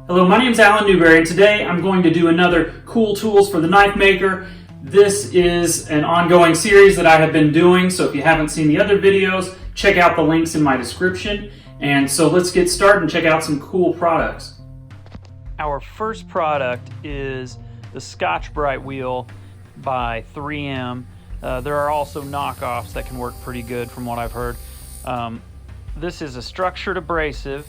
Hello, my name is Allen Newberry, and today I'm going to do another Cool Tools for the Knifemaker. This is an ongoing series that I have been doing, so if you haven't seen the other videos, check out the links in my description. And so let's get started and check out some cool products. Our first product is the Scotch Brite Wheel by 3M. There are also knockoffs that can work pretty good from what I've heard. This is a structured abrasive.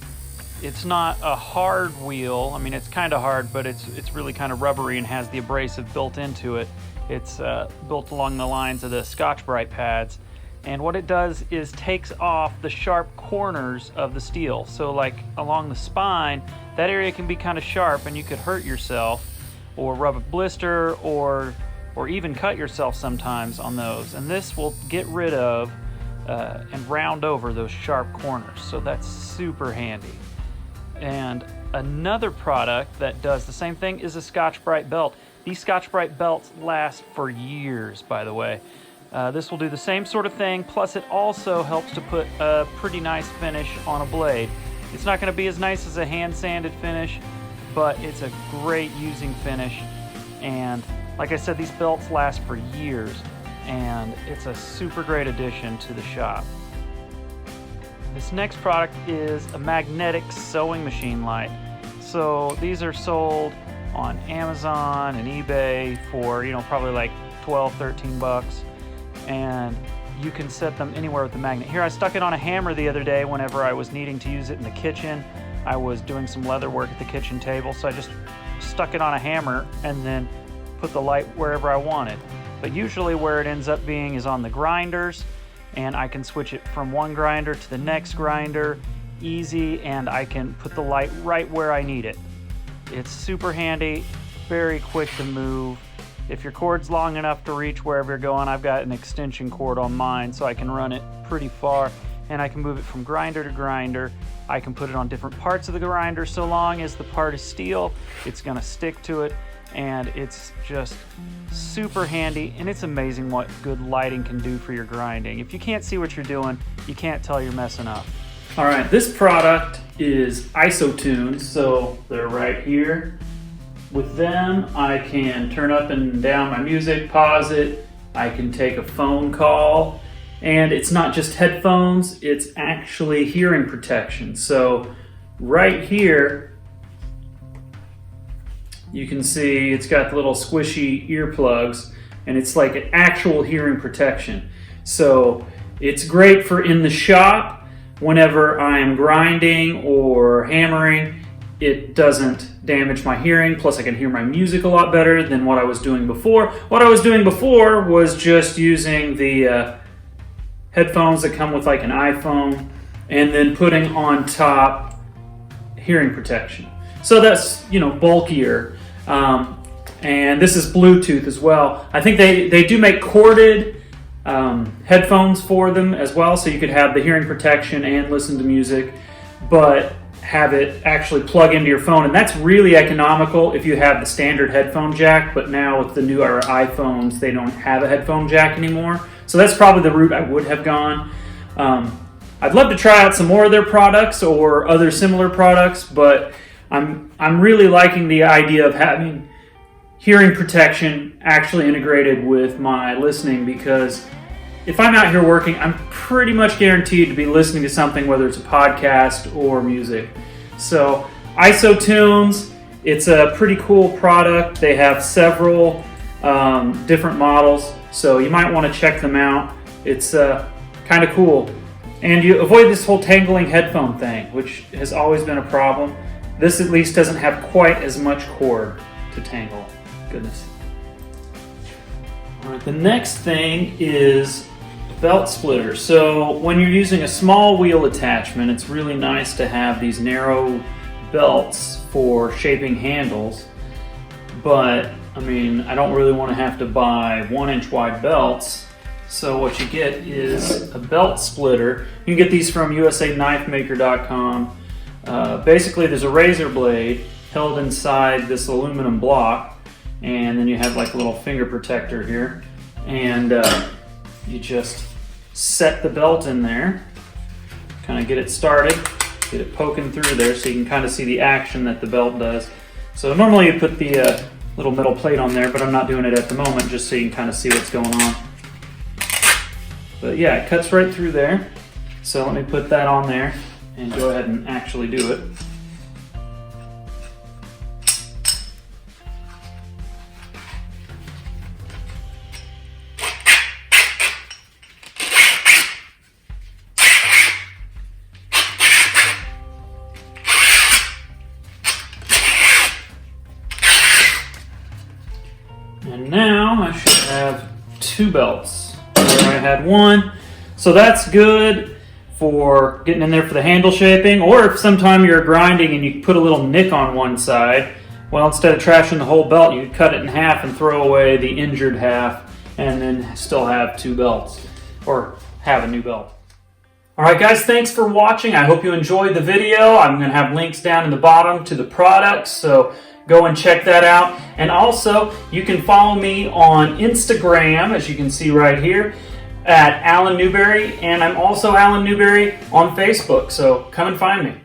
It's not a hard wheel. I mean, it's kind of hard, but it's really kind of rubbery and has the abrasive built into it. It's built along the lines of the Scotch Brite pads. And what it does is takes off the sharp corners of the steel. So like along the spine, that area can be kind of sharp and you could hurt yourself or rub a blister or even cut yourself sometimes on those. And this will get rid of and round over those sharp corners. So that's super handy. And another product that does the same thing is a Scotch Brite belt. These Scotch Brite belts last for years, by the way. This will do the same sort of thing, plus it also helps to put a pretty nice finish on a blade. It's not going to be as nice as a hand-sanded finish, but it's a great using finish. And like I said, these belts last for years, and it's a super great addition to the shop. This next product is a magnetic sewing machine light. So these are sold on Amazon and eBay for, probably like 12, 13 bucks. And you can set them anywhere with the magnet. Here, I stuck it on a hammer the other day whenever I was needing to use it in the kitchen. I was doing some leather work at the kitchen table, so I just stuck it on a hammer and then put the light wherever I wanted. But usually where it ends up being is on the grinders, and I can switch it from one grinder to the next grinder easy, and I can put the light right where I need it. It's super handy, very quick to move. If your cord's long enough to reach wherever you're going, I've got an extension cord on mine so I can run it pretty far, and I can move it from grinder to grinder. I can put it on different parts of the grinder. So long as the part is steel, it's gonna stick to it, and it's just super handy, and it's amazing what good lighting can do for your grinding. If you can't see what you're doing, you can't tell you're messing up. All right, this product is Isotunes, so they're right here. With them, I can turn up and down my music, pause it, I can take a phone call, and it's not just headphones, it's actually hearing protection. So right here, you can see it's got the little squishy earplugs, and it's like an actual hearing protection. So it's great for in the shop whenever I'm grinding or hammering. It doesn't damage my hearing, plus I can hear my music a lot better than what I was doing before. What I was doing before was just using the headphones that come with like an iPhone and then putting on top hearing protection. So that's, bulkier. And this is Bluetooth as well. I think they do make corded headphones for them as well, so you could have the hearing protection and listen to music, but have it actually plug into your phone. And that's really economical if you have the standard headphone jack, but now with the newer iPhones, they don't have a headphone jack anymore. So that's probably the route I would have gone. I'd love to try out some more of their products or other similar products, but I'm really liking the idea of having hearing protection actually integrated with my listening, because if I'm out here working, I'm pretty much guaranteed to be listening to something, whether it's a podcast or music. So Isotunes, it's a pretty cool product. They have several different models, so you might want to check them out. It's kind of cool. And you avoid this whole tangling headphone thing, which has always been a problem. This at least doesn't have quite as much cord to tangle. Goodness. All right, the next thing is belt splitter. So when you're using a small wheel attachment, it's really nice to have these narrow belts for shaping handles. But I mean, I don't really want to have to buy 1-inch wide belts. So what you get is a belt splitter. You can get these from usa.knifemaker.com. Basically, there's a razor blade held inside this aluminum block, and then you have like a little finger protector here, and you just set the belt in there, kind of get it started, Get it poking through there so you can kind of see the action that the belt does. So normally you put the little metal plate on there, but I'm not doing it at the moment just so you can kind of see what's going on. But yeah, it cuts right through there. So let me put that on there and go ahead and actually do it. And now I should have 2 belts where I had 1. So that's good for getting in there for the handle shaping, or if sometime you're grinding and you put a little nick on one side, well, instead of trashing the whole belt, you cut it in half and throw away the injured half and then still have 2 belts, or have a new belt. Alright guys, thanks for watching. I hope you enjoyed the video. I'm going to have links down in the bottom to the products, so go and check that out. And also, you can follow me on Instagram, as you can see right here, at Allen Newberry, and I'm also Allen Newberry on Facebook, so come and find me.